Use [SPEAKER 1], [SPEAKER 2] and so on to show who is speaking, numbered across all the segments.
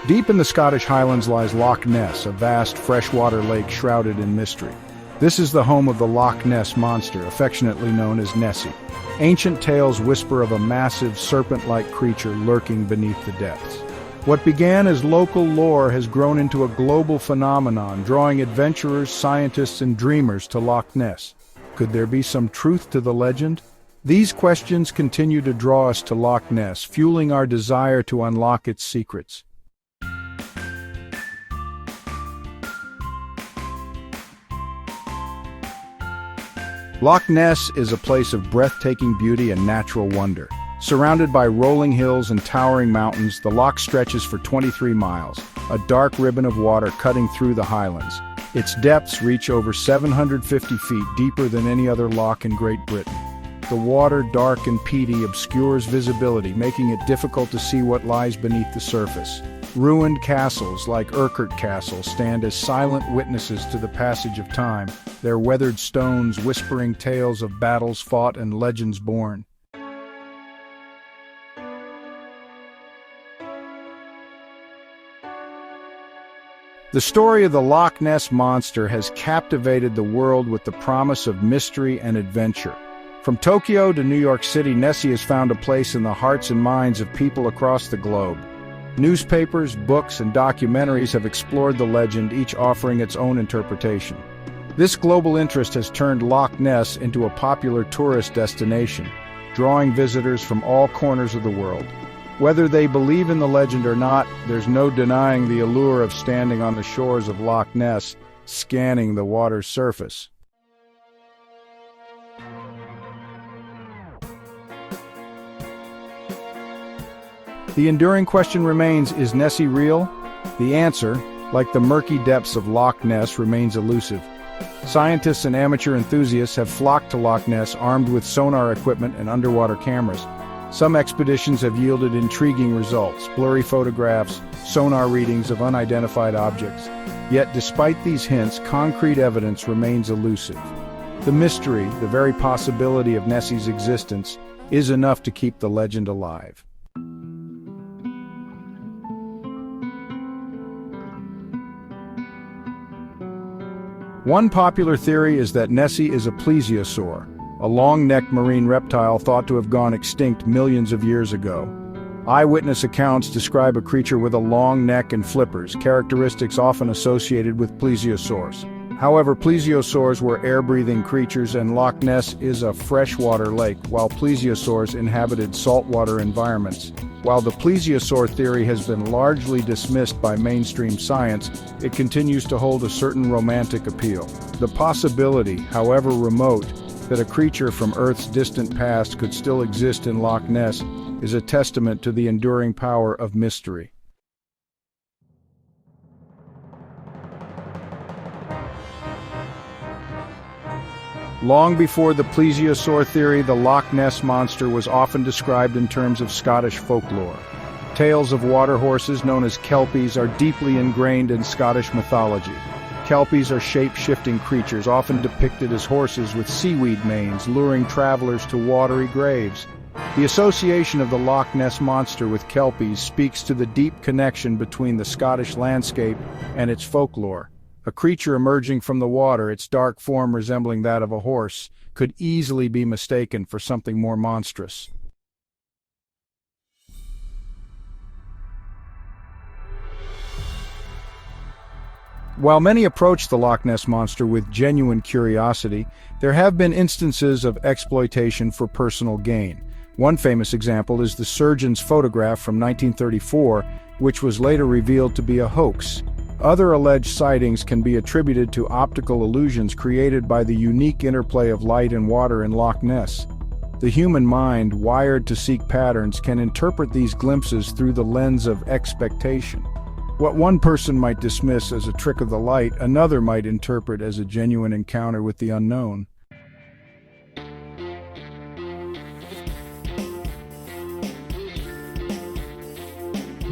[SPEAKER 1] Deep in the Scottish Highlands lies Loch Ness, a vast freshwater lake shrouded in mystery. This is the home of the Loch Ness Monster, affectionately known as Nessie. Ancient tales whisper of a massive, serpent-like creature lurking beneath the depths. What began as local lore has grown into a global phenomenon, drawing adventurers, scientists, and dreamers to Loch Ness. Could there be some truth to the legend? These questions continue to draw us to Loch Ness, fueling our desire to unlock its secrets. Loch Ness is a place of breathtaking beauty and natural wonder. Surrounded by rolling hills and towering mountains, the loch stretches for 23 miles, a dark ribbon of water cutting through the highlands. Its depths reach over 750 feet, deeper than any other loch in Great Britain. The water, dark and peaty, obscures visibility, making it difficult to see what lies beneath the surface. Ruined castles like Urquhart Castle stand as silent witnesses to the passage of time, their weathered stones whispering tales of battles fought and legends born. The story of the Loch Ness Monster has captivated the world with the promise of mystery and adventure. From Tokyo to New York City, Nessie has found a place in the hearts and minds of people across the globe. Newspapers, books, and documentaries have explored the legend, each offering its own interpretation. This global interest has turned Loch Ness into a popular tourist destination, drawing visitors from all corners of the world. Whether they believe in the legend or not, there's no denying the allure of standing on the shores of Loch Ness, scanning the water's surface. The enduring question remains, is Nessie real? The answer, like the murky depths of Loch Ness, remains elusive. Scientists and amateur enthusiasts have flocked to Loch Ness armed with sonar equipment and underwater cameras. Some expeditions have yielded intriguing results, blurry photographs, sonar readings of unidentified objects. Yet despite these hints, concrete evidence remains elusive. The mystery, the very possibility of Nessie's existence, is enough to keep the legend alive. One popular theory is that Nessie is a plesiosaur, a long-necked marine reptile thought to have gone extinct millions of years ago. Eyewitness accounts describe a creature with a long neck and flippers, characteristics often associated with plesiosaurs. However, plesiosaurs were air-breathing creatures and Loch Ness is a freshwater lake, while plesiosaurs inhabited saltwater environments. While the plesiosaur theory has been largely dismissed by mainstream science, it continues to hold a certain romantic appeal. The possibility, however remote, that a creature from Earth's distant past could still exist in Loch Ness is a testament to the enduring power of mystery. Long before the plesiosaur theory, the Loch Ness Monster was often described in terms of Scottish folklore. Tales of water horses, known as kelpies, are deeply ingrained in Scottish mythology. Kelpies are shape-shifting creatures, often depicted as horses with seaweed manes, luring travelers to watery graves. The association of the Loch Ness Monster with kelpies speaks to the deep connection between the Scottish landscape and its folklore. A creature emerging from the water, its dark form resembling that of a horse, could easily be mistaken for something more monstrous. While many approach the Loch Ness Monster with genuine curiosity, there have been instances of exploitation for personal gain. One famous example is the surgeon's photograph from 1934, which was later revealed to be a hoax. Other alleged sightings can be attributed to optical illusions created by the unique interplay of light and water in Loch Ness. The human mind, wired to seek patterns, can interpret these glimpses through the lens of expectation. What one person might dismiss as a trick of the light, another might interpret as a genuine encounter with the unknown.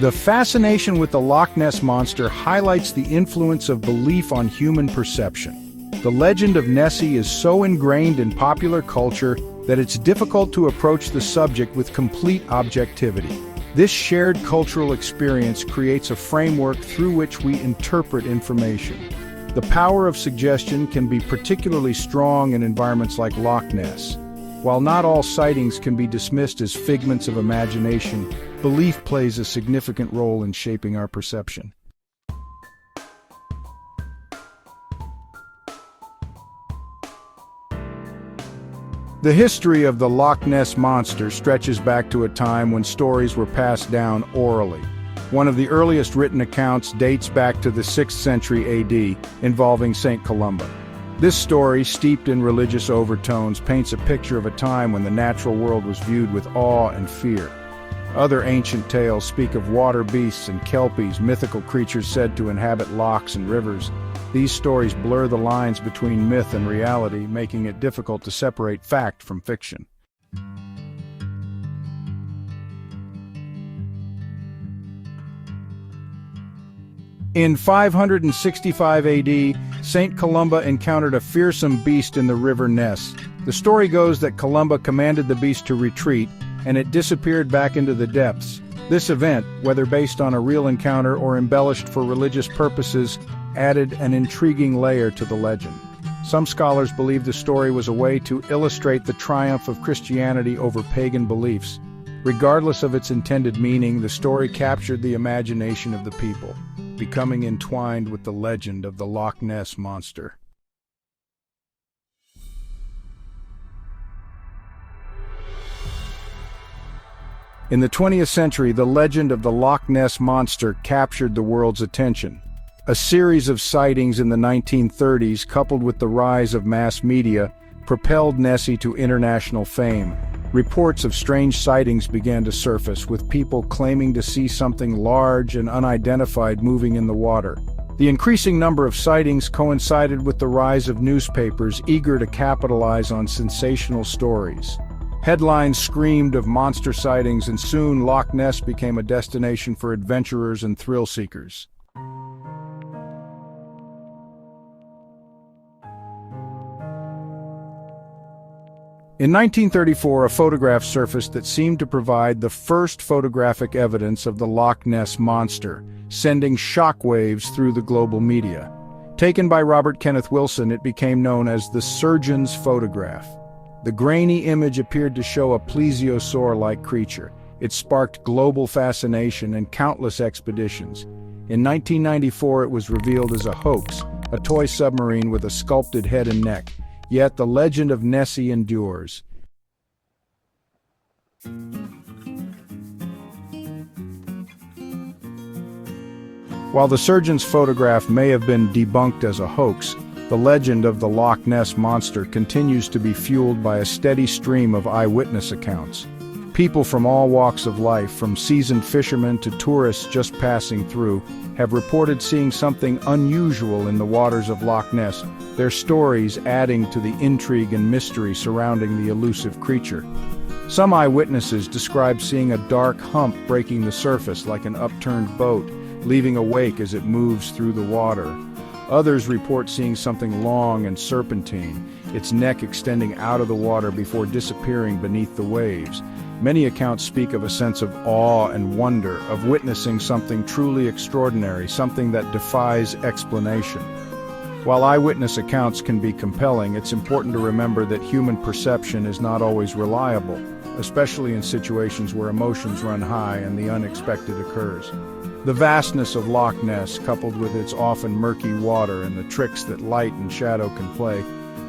[SPEAKER 1] The fascination with the Loch Ness Monster highlights the influence of belief on human perception. The legend of Nessie is so ingrained in popular culture that it's difficult to approach the subject with complete objectivity. This shared cultural experience creates a framework through which we interpret information. The power of suggestion can be particularly strong in environments like Loch Ness. While not all sightings can be dismissed as figments of imagination, belief plays a significant role in shaping our perception. The history of the Loch Ness Monster stretches back to a time when stories were passed down orally. One of the earliest written accounts dates back to the 6th century AD, involving Saint Columba. This story, steeped in religious overtones, paints a picture of a time when the natural world was viewed with awe and fear. Other ancient tales speak of water beasts and kelpies, mythical creatures said to inhabit lochs and rivers. These stories blur the lines between myth and reality, making it difficult to separate fact from fiction. In 565 AD, Saint Columba encountered a fearsome beast in the river Ness. The story goes that Columba commanded the beast to retreat, and it disappeared back into the depths. This event, whether based on a real encounter or embellished for religious purposes, added an intriguing layer to the legend. Some scholars believe the story was a way to illustrate the triumph of Christianity over pagan beliefs. Regardless of its intended meaning, the story captured the imagination of the people, becoming entwined with the legend of the Loch Ness Monster. In the 20th century, the legend of the Loch Ness Monster captured the world's attention. A series of sightings in the 1930s, coupled with the rise of mass media, propelled Nessie to international fame. Reports of strange sightings began to surface, with people claiming to see something large and unidentified moving in the water. The increasing number of sightings coincided with the rise of newspapers eager to capitalize on sensational stories. Headlines screamed of monster sightings, and soon Loch Ness became a destination for adventurers and thrill seekers. In 1934, a photograph surfaced that seemed to provide the first photographic evidence of the Loch Ness Monster, sending shockwaves through the global media. Taken by Robert Kenneth Wilson, it became known as the surgeon's photograph. The grainy image appeared to show a plesiosaur-like creature. It sparked global fascination and countless expeditions. In 1994, it was revealed as a hoax, a toy submarine with a sculpted head and neck. Yet the legend of Nessie endures. While the surgeon's photograph may have been debunked as a hoax, the legend of the Loch Ness Monster continues to be fueled by a steady stream of eyewitness accounts. People from all walks of life, from seasoned fishermen to tourists just passing through, have reported seeing something unusual in the waters of Loch Ness, their stories adding to the intrigue and mystery surrounding the elusive creature. Some eyewitnesses describe seeing a dark hump breaking the surface like an upturned boat, leaving a wake as it moves through the water. Others report seeing something long and serpentine, its neck extending out of the water before disappearing beneath the waves. Many accounts speak of a sense of awe and wonder, of witnessing something truly extraordinary, something that defies explanation. While eyewitness accounts can be compelling, it's important to remember that human perception is not always reliable, especially in situations where emotions run high and the unexpected occurs. The vastness of Loch Ness, coupled with its often murky water and the tricks that light and shadow can play,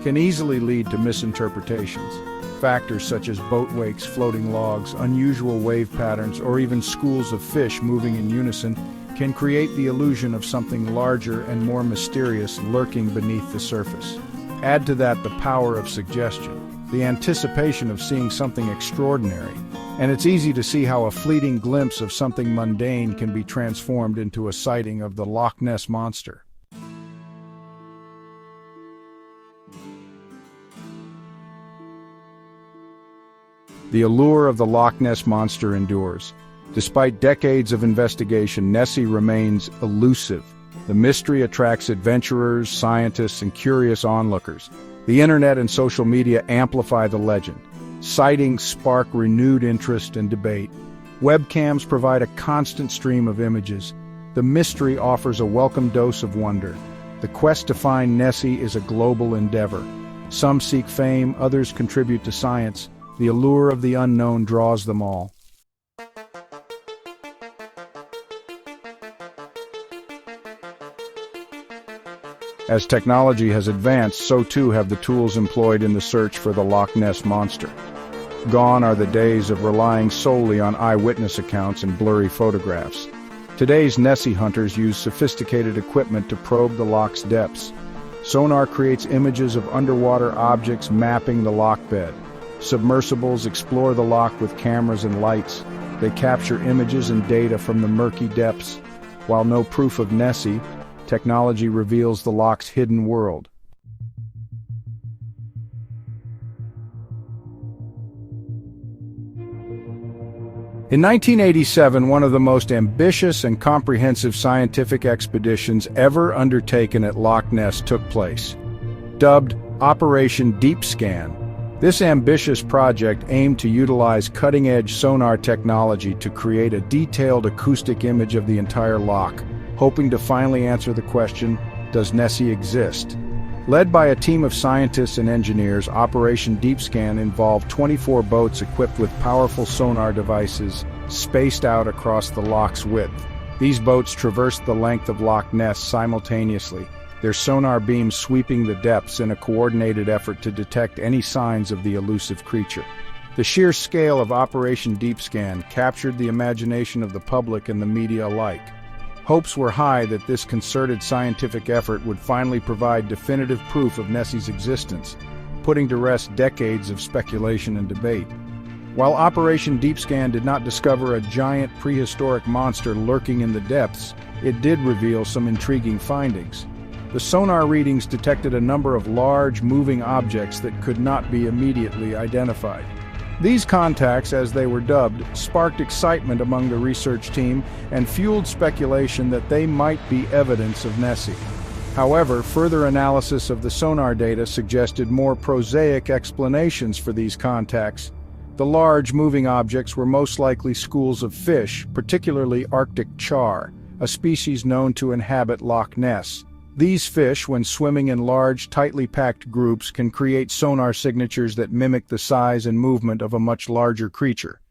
[SPEAKER 1] can easily lead to misinterpretations. Factors such as boat wakes, floating logs, unusual wave patterns, or even schools of fish moving in unison can create the illusion of something larger and more mysterious lurking beneath the surface. Add to that the power of suggestion, the anticipation of seeing something extraordinary, and it's easy to see how a fleeting glimpse of something mundane can be transformed into a sighting of the Loch Ness Monster. The allure of the Loch Ness Monster endures. Despite decades of investigation, Nessie remains elusive. The mystery attracts adventurers, scientists, and curious onlookers. The internet and social media amplify the legend. Sightings spark renewed interest and debate. Webcams provide a constant stream of images. The mystery offers a welcome dose of wonder. The quest to find Nessie is a global endeavor. Some seek fame, others contribute to science. The allure of the unknown draws them all. As technology has advanced, so too have the tools employed in the search for the Loch Ness Monster. Gone are the days of relying solely on eyewitness accounts and blurry photographs. Today's Nessie hunters use sophisticated equipment to probe the loch's depths. Sonar creates images of underwater objects mapping the loch bed. Submersibles explore the loch with cameras and lights. They capture images and data from the murky depths. While no proof of Nessie, technology reveals the loch's hidden world. In 1987, one of the most ambitious and comprehensive scientific expeditions ever undertaken at Loch Ness took place. Dubbed Operation Deep Scan, this ambitious project aimed to utilize cutting-edge sonar technology to create a detailed acoustic image of the entire loch, hoping to finally answer the question, does Nessie exist? Led by a team of scientists and engineers, Operation Deep Scan involved 24 boats equipped with powerful sonar devices spaced out across the loch's width. These boats traversed the length of Loch Ness simultaneously, their sonar beams sweeping the depths in a coordinated effort to detect any signs of the elusive creature. The sheer scale of Operation Deep Scan captured the imagination of the public and the media alike. Hopes were high that this concerted scientific effort would finally provide definitive proof of Nessie's existence, putting to rest decades of speculation and debate. While Operation Deep Scan did not discover a giant prehistoric monster lurking in the depths, it did reveal some intriguing findings. The sonar readings detected a number of large, moving objects that could not be immediately identified. These contacts, as they were dubbed, sparked excitement among the research team and fueled speculation that they might be evidence of Nessie. However, further analysis of the sonar data suggested more prosaic explanations for these contacts. The large, moving objects were most likely schools of fish, particularly Arctic char, a species known to inhabit Loch Ness. These fish, when swimming in large, tightly packed groups, can create sonar signatures that mimic the size and movement of a much larger creature.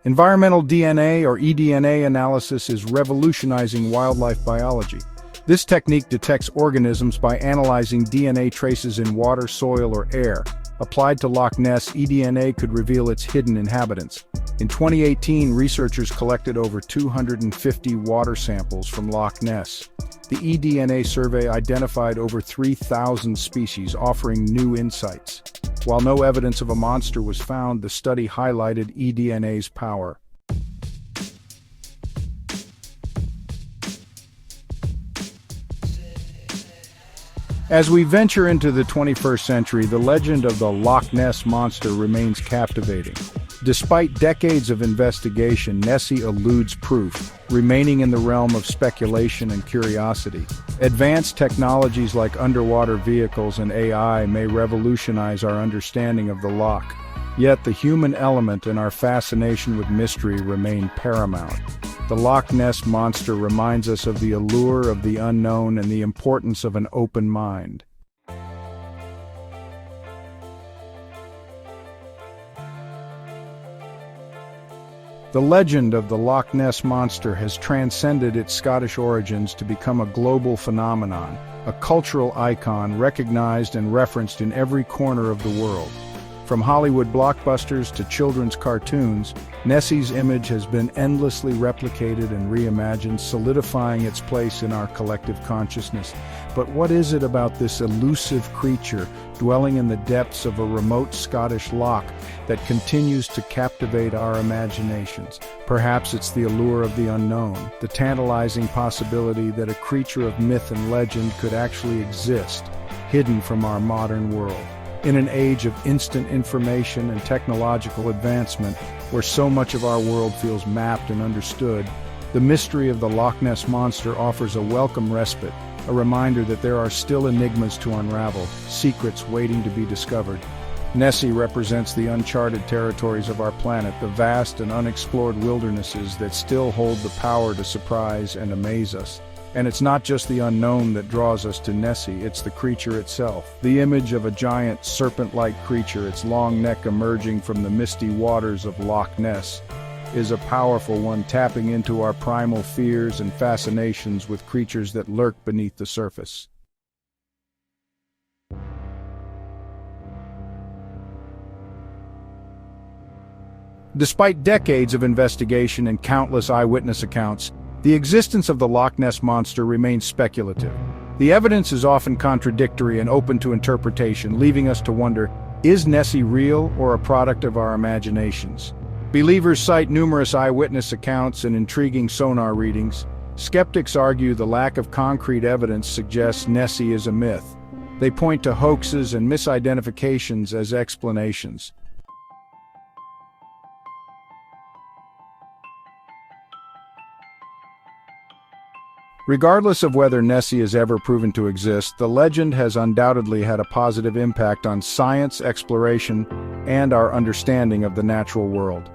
[SPEAKER 1] Environmental DNA or eDNA analysis is revolutionizing wildlife biology. This technique detects organisms by analyzing DNA traces in water, soil, or air. Applied to Loch Ness, eDNA could reveal its hidden inhabitants. In 2018, researchers collected over 250 water samples from Loch Ness. The eDNA survey identified over 3,000 species, offering new insights. While no evidence of a monster was found, the study highlighted eDNA's power. As we venture into the 21st century, the legend of the Loch Ness Monster remains captivating. Despite decades of investigation, Nessie eludes proof, remaining in the realm of speculation and curiosity. Advanced technologies like underwater vehicles and AI may revolutionize our understanding of the loch. Yet the human element and our fascination with mystery remain paramount. The Loch Ness Monster reminds us of the allure of the unknown and the importance of an open mind. The legend of the Loch Ness Monster has transcended its Scottish origins to become a global phenomenon, a cultural icon recognized and referenced in every corner of the world. From Hollywood blockbusters to children's cartoons, Nessie's image has been endlessly replicated and reimagined, solidifying its place in our collective consciousness. But what is it about this elusive creature dwelling in the depths of a remote Scottish loch that continues to captivate our imaginations? Perhaps it's the allure of the unknown, the tantalizing possibility that a creature of myth and legend could actually exist, hidden from our modern world. In an age of instant information and technological advancement, where so much of our world feels mapped and understood, the mystery of the Loch Ness Monster offers a welcome respite. a reminder that there are still enigmas to unravel, secrets waiting to be discovered. Nessie represents the uncharted territories of our planet, the vast and unexplored wildernesses that still hold the power to surprise and amaze us. And it's not just the unknown that draws us to Nessie, it's the creature itself. The image of a giant serpent-like creature, its long neck emerging from the misty waters of Loch Ness, is a powerful one, tapping into our primal fears and fascinations with creatures that lurk beneath the surface. Despite decades of investigation and countless eyewitness accounts, the existence of the Loch Ness Monster remains speculative. The evidence is often contradictory and open to interpretation, leaving us to wonder, is Nessie real or a product of our imaginations? Believers cite numerous eyewitness accounts and intriguing sonar readings. Skeptics argue the lack of concrete evidence suggests Nessie is a myth. They point to hoaxes and misidentifications as explanations. Regardless of whether Nessie is ever proven to exist, the legend has undoubtedly had a positive impact on science, exploration, and our understanding of the natural world.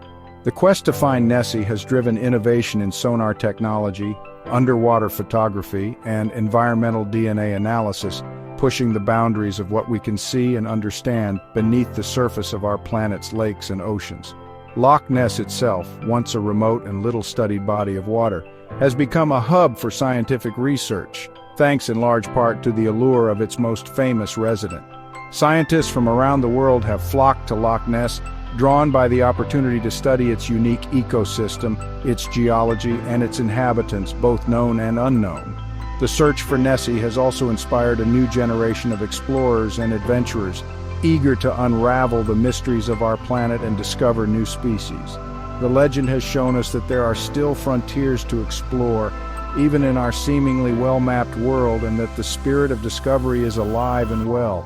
[SPEAKER 1] The quest to find Nessie has driven innovation in sonar technology, underwater photography, and environmental DNA analysis, pushing the boundaries of what we can see and understand beneath the surface of our planet's lakes and oceans. Loch Ness itself, once a remote and little-studied body of water, has become a hub for scientific research, thanks in large part to the allure of its most famous resident. Scientists from around the world have flocked to Loch Ness, drawn by the opportunity to study its unique ecosystem, its geology, and its inhabitants, both known and unknown. The search for Nessie has also inspired a new generation of explorers and adventurers, eager to unravel the mysteries of our planet and discover new species. The legend has shown us that there are still frontiers to explore, even in our seemingly well-mapped world, and that the spirit of discovery is alive and well.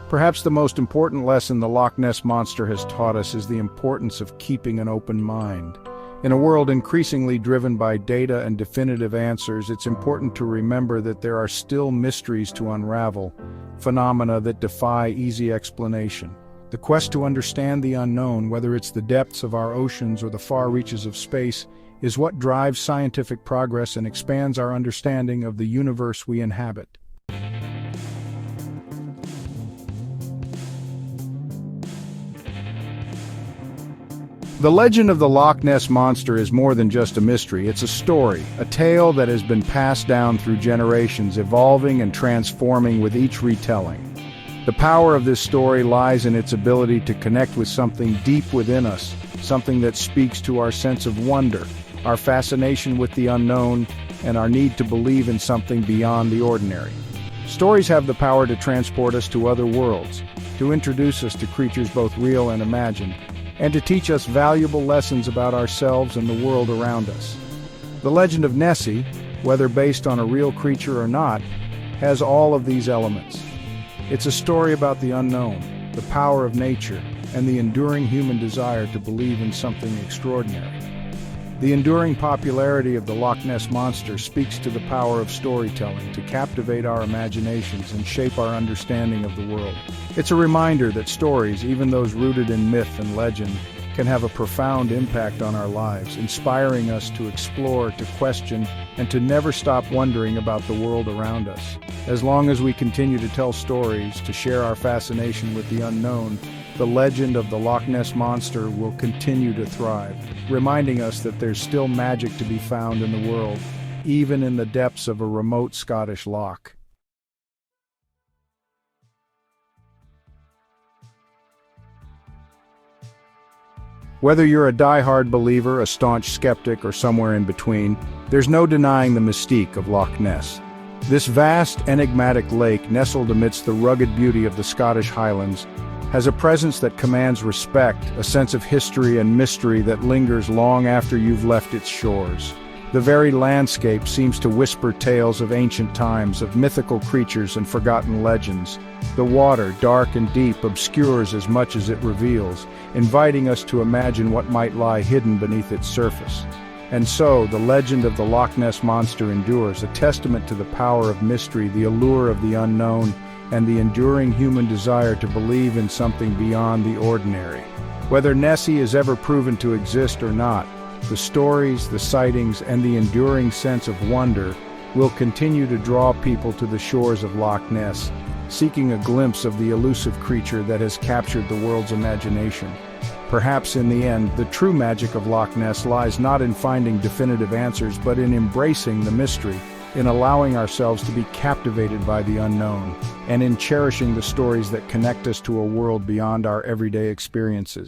[SPEAKER 1] Perhaps the most important lesson the Loch Ness Monster has taught us is the importance of keeping an open mind. In a world increasingly driven by data and definitive answers, it's important to remember that there are still mysteries to unravel, phenomena that defy easy explanation. The quest to understand the unknown, whether it's the depths of our oceans or the far reaches of space, is what drives scientific progress and expands our understanding of the universe we inhabit. The legend of the Loch Ness Monster is more than just a mystery. It's a story, a tale that has been passed down through generations, evolving and transforming with each retelling. The power of this story lies in its ability to connect with something deep within us, something that speaks to our sense of wonder, our fascination with the unknown, and our need to believe in something beyond the ordinary. Stories have the power to transport us to other worlds, to introduce us to creatures both real and imagined, and to teach us valuable lessons about ourselves and the world around us. The legend of Nessie, whether based on a real creature or not, has all of these elements. It's a story about the unknown, the power of nature, and the enduring human desire to believe in something extraordinary. The enduring popularity of the Loch Ness Monster speaks to the power of storytelling to captivate our imaginations and shape our understanding of the world. It's a reminder that stories, even those rooted in myth and legend, can have a profound impact on our lives, inspiring us to explore, to question, and to never stop wondering about the world around us. As long as we continue to tell stories, to share our fascination with the unknown, the legend of the Loch Ness Monster will continue to thrive, reminding us that there's still magic to be found in the world, even in the depths of a remote Scottish loch. Whether you're a die-hard believer, a staunch skeptic, or somewhere in between, there's no denying the mystique of Loch Ness. This vast, enigmatic lake, nestled amidst the rugged beauty of the Scottish Highlands, has a presence that commands respect, a sense of history and mystery that lingers long after you've left its shores. The very landscape seems to whisper tales of ancient times, of mythical creatures and forgotten legends. The water, dark and deep, obscures as much as it reveals, inviting us to imagine what might lie hidden beneath its surface. And so, the legend of the Loch Ness Monster endures, a testament to the power of mystery, the allure of the unknown, and the enduring human desire to believe in something beyond the ordinary. Whether Nessie is ever proven to exist or not, the stories, the sightings, and the enduring sense of wonder will continue to draw people to the shores of Loch Ness, seeking a glimpse of the elusive creature that has captured the world's imagination. Perhaps in the end, the true magic of Loch Ness lies not in finding definitive answers, but in embracing the mystery, in allowing ourselves to be captivated by the unknown, and in cherishing the stories that connect us to a world beyond our everyday experiences.